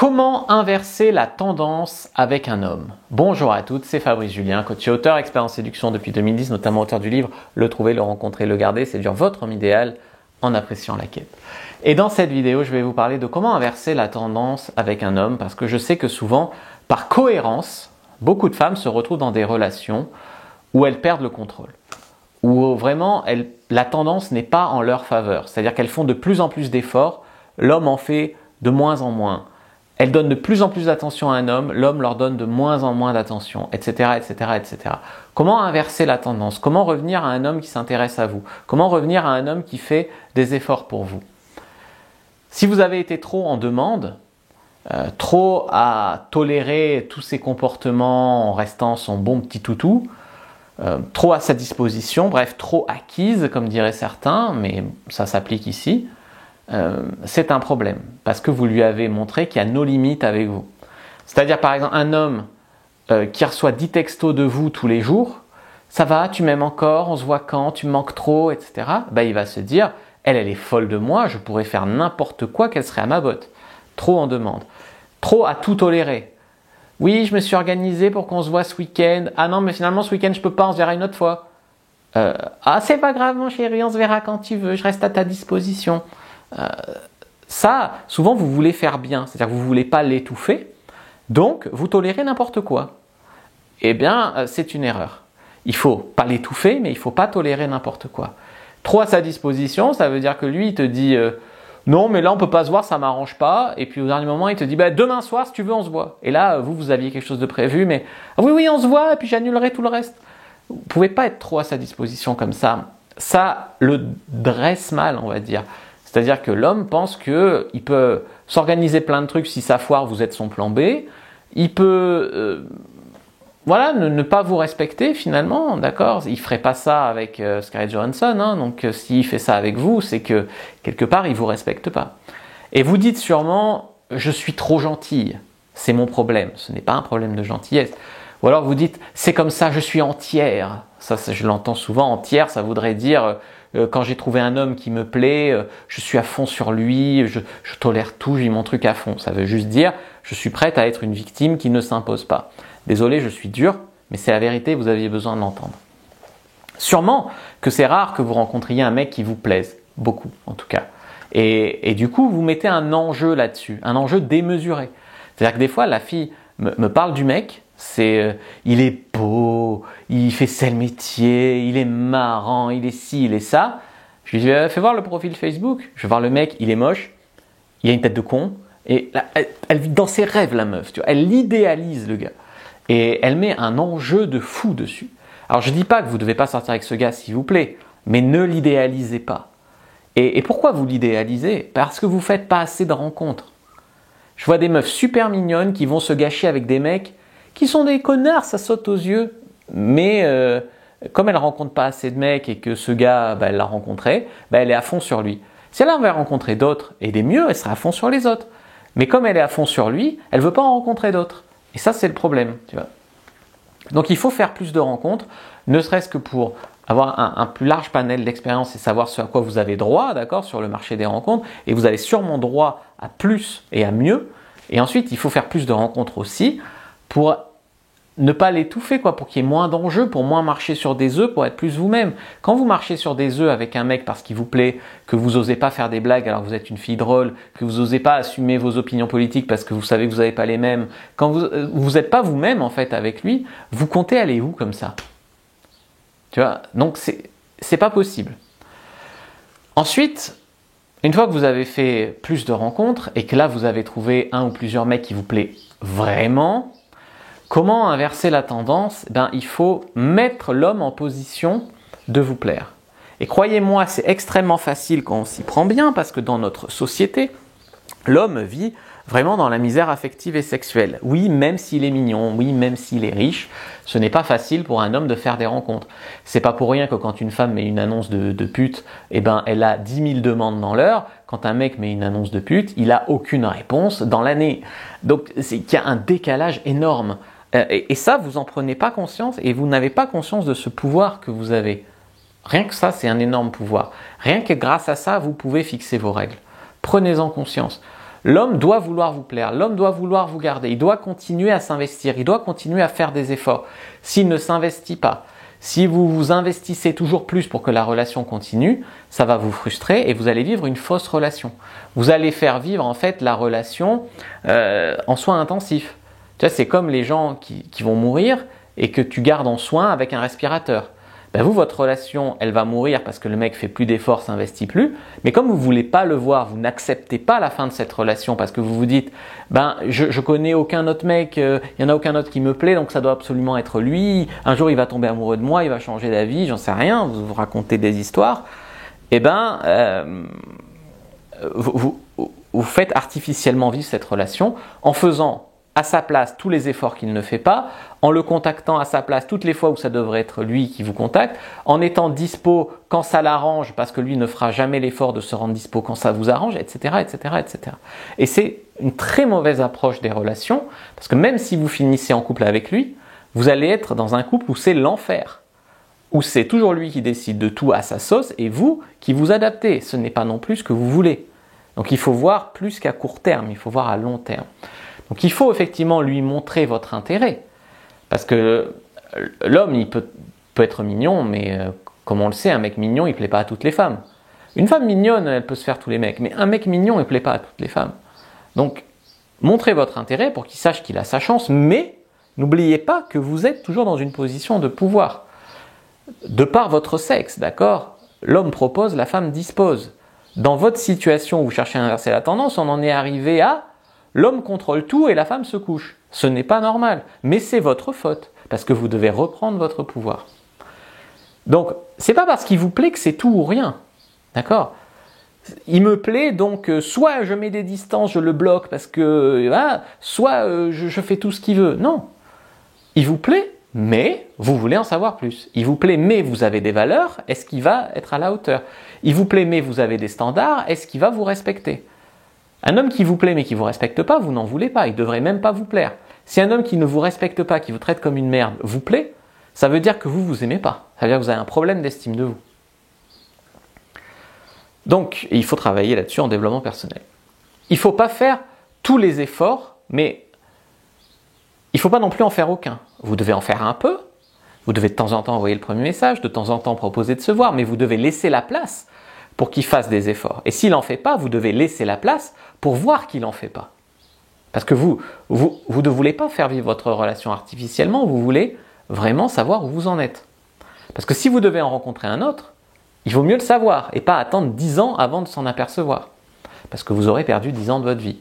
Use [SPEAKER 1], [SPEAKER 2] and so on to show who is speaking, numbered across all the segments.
[SPEAKER 1] Comment inverser la tendance avec un homme? Bonjour à toutes, c'est Fabrice Julien, coach et auteur, expert en séduction depuis 2010, notamment auteur du livre « Le trouver, le rencontrer, le garder, séduire votre homme idéal en appréciant la quête ». Et dans cette vidéo, je vais vous parler de comment inverser la tendance avec un homme, parce que je sais que souvent, par cohérence, beaucoup de femmes se retrouvent dans des relations où elles perdent le contrôle, où vraiment la tendance n'est pas en leur faveur, c'est-à-dire qu'elles font de plus en plus d'efforts, l'homme en fait de moins en moins. Elles donnent de plus en plus d'attention à un homme, l'homme leur donne de moins en moins d'attention, etc., etc., etc. Comment inverser la tendance? Comment revenir à un homme qui s'intéresse à vous? Comment revenir à un homme qui fait des efforts pour vous? Si vous avez été trop en demande, trop à tolérer tous ses comportements en restant son bon petit toutou, trop à sa disposition, bref, trop acquise, comme diraient certains, mais ça s'applique ici, c'est un problème, parce que vous lui avez montré qu'il y a nos limites avec vous. C'est-à-dire, par exemple, un homme qui reçoit 10 textos de vous tous les jours, ça va, tu m'aimes encore, on se voit quand, tu me manques trop, etc. Ben, il va se dire, elle est folle de moi, je pourrais faire n'importe quoi, qu'elle serait à ma botte. Trop en demande. Trop à tout tolérer. Oui, je me suis organisé pour qu'on se voit ce week-end. Ah non, mais finalement, ce week-end, je peux pas, on se verra une autre fois. Ah, c'est pas grave, mon chéri, on se verra quand tu veux, je reste à ta disposition. Ça, souvent vous voulez faire bien, c'est-à-dire que vous ne voulez pas l'étouffer, donc vous tolérez n'importe quoi. Eh bien, c'est une erreur. Il ne faut pas l'étouffer, mais il ne faut pas tolérer n'importe quoi. Trop à sa disposition, ça veut dire que lui, il te dit non, mais là on ne peut pas se voir, ça ne m'arrange pas, et puis au dernier moment, il te dit demain soir, si tu veux, on se voit. Et là, vous aviez quelque chose de prévu, mais oui, on se voit, et puis j'annulerai tout le reste. Vous ne pouvez pas être trop à sa disposition comme ça. Ça le dresse mal, on va dire. C'est-à-dire que l'homme pense qu'il peut s'organiser plein de trucs si ça foire, vous êtes son plan B. Il peut ne pas vous respecter finalement, d'accord? Il ne ferait pas ça avec Scarlett Johansson, hein, donc s'il fait ça avec vous, c'est que quelque part, il ne vous respecte pas. Et vous dites sûrement, je suis trop gentille, c'est mon problème. Ce n'est pas un problème de gentillesse. Ou alors vous dites, c'est comme ça, je suis entière. Ça, je l'entends souvent, entière, ça voudrait dire... quand j'ai trouvé un homme qui me plaît, je suis à fond sur lui, je tolère tout, j'ai mon truc à fond. Ça veut juste dire, je suis prête à être une victime qui ne s'impose pas. Désolé, je suis dur, mais c'est la vérité, vous aviez besoin de l'entendre. Sûrement que c'est rare que vous rencontriez un mec qui vous plaise, beaucoup en tout cas. Et du coup, vous mettez un enjeu là-dessus, un enjeu démesuré. C'est-à-dire que des fois, la fille me parle du mec, il est beau, il fait tel métier, il est marrant, il est ci, il est ça. Je lui dis, fais voir le profil Facebook. Je vais voir le mec, il est moche, il a une tête de con. Et là, elle vit dans ses rêves, la meuf. Tu vois, elle idéalise le gars. Et elle met un enjeu de fou dessus. Alors je ne dis pas que vous ne devez pas sortir avec ce gars, s'il vous plaît, mais ne l'idéalisez pas. Et pourquoi vous l'idéalisez? Parce que vous ne faites pas assez de rencontres. Je vois des meufs super mignonnes qui vont se gâcher avec des mecs qui sont des connards, ça saute aux yeux. Mais comme elle ne rencontre pas assez de mecs et que ce gars, elle l'a rencontré, elle est à fond sur lui. Si elle avait rencontré d'autres et des mieux, elle serait à fond sur les autres. Mais comme elle est à fond sur lui, elle ne veut pas en rencontrer d'autres. Et ça, c'est le problème. Tu vois. Donc il faut faire plus de rencontres, ne serait-ce que pour avoir un plus large panel d'expérience et savoir ce à quoi vous avez droit, d'accord, sur le marché des rencontres. Et vous avez sûrement droit à plus et à mieux. Et ensuite, il faut faire plus de rencontres aussi pour ne pas l'étouffer, pour qu'il y ait moins d'enjeux, pour moins marcher sur des œufs, pour être plus vous-même. Quand vous marchez sur des œufs avec un mec parce qu'il vous plaît, que vous n'osez pas faire des blagues alors que vous êtes une fille drôle, que vous n'osez pas assumer vos opinions politiques parce que vous savez que vous n'avez pas les mêmes, quand vous n'êtes pas vous-même en fait avec lui, vous comptez aller où comme ça? Tu vois? Donc c'est pas possible. Ensuite, une fois que vous avez fait plus de rencontres et que là vous avez trouvé un ou plusieurs mecs qui vous plaît vraiment, comment inverser la tendance? Il faut mettre l'homme en position de vous plaire. Et croyez-moi, c'est extrêmement facile quand on s'y prend bien parce que dans notre société, l'homme vit vraiment dans la misère affective et sexuelle. Oui, même s'il est mignon, oui, même s'il est riche, ce n'est pas facile pour un homme de faire des rencontres. C'est pas pour rien que quand une femme met une annonce de pute, elle a 10 000 demandes dans l'heure. Quand un mec met une annonce de pute, il a aucune réponse dans l'année. Donc, il y a un décalage énorme. Et ça, vous n'en prenez pas conscience et vous n'avez pas conscience de ce pouvoir que vous avez. Rien que ça, c'est un énorme pouvoir. Rien que grâce à ça, vous pouvez fixer vos règles. Prenez-en conscience. L'homme doit vouloir vous plaire, l'homme doit vouloir vous garder, il doit continuer à s'investir, il doit continuer à faire des efforts. S'il ne s'investit pas, si vous vous investissez toujours plus pour que la relation continue, ça va vous frustrer et vous allez vivre une fausse relation. Vous allez faire vivre en fait la relation en soins intensifs. Tu vois, c'est comme les gens qui vont mourir et que tu gardes en soins avec un respirateur. Ben vous, votre relation, elle va mourir parce que le mec fait plus d'efforts, s'investit plus. Mais comme vous voulez pas le voir, vous n'acceptez pas la fin de cette relation parce que vous vous dites, ben je connais aucun autre mec, il y en a aucun autre qui me plaît, donc ça doit absolument être lui. Un jour, il va tomber amoureux de moi, il va changer d'avis, j'en sais rien. Vous vous racontez des histoires. Eh ben, vous faites artificiellement vivre cette relation en faisant à sa place tous les efforts qu'il ne fait pas, en le contactant à sa place toutes les fois où ça devrait être lui qui vous contacte, en étant dispo quand ça l'arrange parce que lui ne fera jamais l'effort de se rendre dispo quand ça vous arrange, etc., etc., etc. Et c'est une très mauvaise approche des relations parce que même si vous finissez en couple avec lui, vous allez être dans un couple où c'est l'enfer, où c'est toujours lui qui décide de tout à sa sauce et vous qui vous adaptez. Ce n'est pas non plus ce que vous voulez. Donc il faut voir plus qu'à court terme, il faut voir à long terme. Donc il faut effectivement lui montrer votre intérêt. Parce que l'homme, il peut être mignon, mais comme on le sait, un mec mignon, il ne plaît pas à toutes les femmes. Une femme mignonne, elle peut se faire tous les mecs, mais un mec mignon, il ne plaît pas à toutes les femmes. Donc, montrez votre intérêt pour qu'il sache qu'il a sa chance, mais n'oubliez pas que vous êtes toujours dans une position de pouvoir. De par votre sexe, d'accord ? L'homme propose, la femme dispose. Dans votre situation où vous cherchez à inverser la tendance, on en est arrivé à l'homme contrôle tout et la femme se couche. Ce n'est pas normal, mais c'est votre faute, parce que vous devez reprendre votre pouvoir. Donc, c'est pas parce qu'il vous plaît que c'est tout ou rien, d'accord ? Il me plaît, donc soit je mets des distances, je le bloque parce que, soit je fais tout ce qu'il veut. Non, il vous plaît, mais vous voulez en savoir plus. Il vous plaît, mais vous avez des valeurs, est-ce qu'il va être à la hauteur ? Il vous plaît, mais vous avez des standards, est-ce qu'il va vous respecter ? Un homme qui vous plaît mais qui ne vous respecte pas, vous n'en voulez pas, il ne devrait même pas vous plaire. Si un homme qui ne vous respecte pas, qui vous traite comme une merde, vous plaît, ça veut dire que vous ne vous aimez pas. Ça veut dire que vous avez un problème d'estime de vous. Donc, il faut travailler là-dessus en développement personnel. Il ne faut pas faire tous les efforts, mais il ne faut pas non plus en faire aucun. Vous devez en faire un peu, vous devez de temps en temps envoyer le premier message, de temps en temps proposer de se voir, mais vous devez laisser la place pour qu'il fasse des efforts. Et s'il n'en fait pas, vous devez laisser la place pour voir qu'il n'en fait pas. Parce que vous ne voulez pas faire vivre votre relation artificiellement, vous voulez vraiment savoir où vous en êtes. Parce que si vous devez en rencontrer un autre, il vaut mieux le savoir et pas attendre 10 ans avant de s'en apercevoir. Parce que vous aurez perdu 10 ans de votre vie.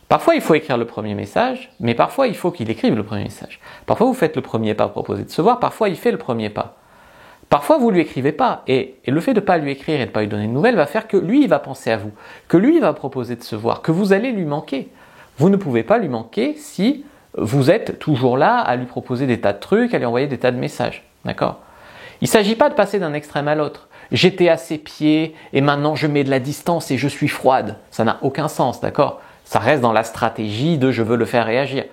[SPEAKER 1] Parfois, il faut écrire le premier message, mais parfois, il faut qu'il écrive le premier message. Parfois, vous faites le premier pas, proposer de se voir, parfois, il fait le premier pas. Parfois, vous ne lui écrivez pas, et le fait de ne pas lui écrire et de ne pas lui donner de nouvelles va faire que lui, il va penser à vous, que lui, il va proposer de se voir, que vous allez lui manquer. Vous ne pouvez pas lui manquer si vous êtes toujours là à lui proposer des tas de trucs, à lui envoyer des tas de messages. D'accord ? Il ne s'agit pas de passer d'un extrême à l'autre. J'étais à ses pieds, et maintenant je mets de la distance et je suis froide. Ça n'a aucun sens, d'accord ? Ça reste dans la stratégie de je veux le faire réagir.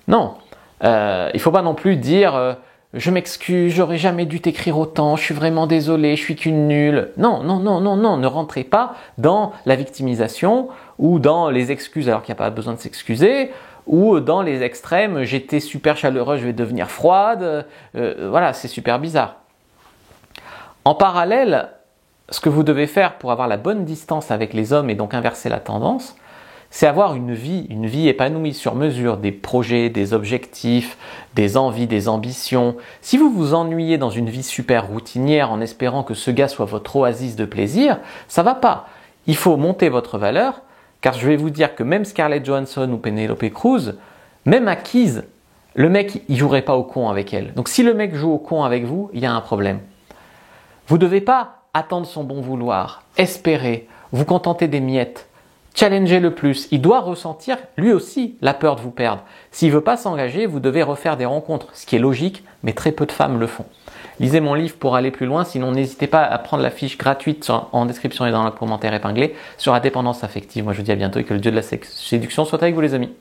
[SPEAKER 1] Non, il ne faut pas non plus dire je m'excuse, j'aurais jamais dû t'écrire autant, je suis vraiment désolé, je suis qu'une nulle. Non, ne rentrez pas dans la victimisation ou dans les excuses alors qu'il n'y a pas besoin de s'excuser ou dans les extrêmes, j'étais super chaleureuse, je vais devenir froide. Voilà, c'est super bizarre. En parallèle, ce que vous devez faire pour avoir la bonne distance avec les hommes et donc inverser la tendance, c'est avoir une vie épanouie sur mesure, des projets, des objectifs, des envies, des ambitions. Si vous vous ennuyez dans une vie super routinière en espérant que ce gars soit votre oasis de plaisir, ça va pas. Il faut monter votre valeur, car je vais vous dire que même Scarlett Johansson ou Penelope Cruz, même acquise, le mec, il jouerait pas au con avec elle. Donc si le mec joue au con avec vous, il y a un problème. Vous ne devez pas attendre son bon vouloir, espérer, vous contenter des miettes. Challenger le plus, il doit ressentir lui aussi la peur de vous perdre. S'il ne veut pas s'engager, vous devez refaire des rencontres, ce qui est logique, mais très peu de femmes le font. Lisez mon livre pour aller plus loin, sinon n'hésitez pas à prendre la fiche gratuite en description et dans le commentaire épinglé sur la dépendance affective. Moi je vous dis à bientôt et que le dieu de la séduction soit avec vous les amis.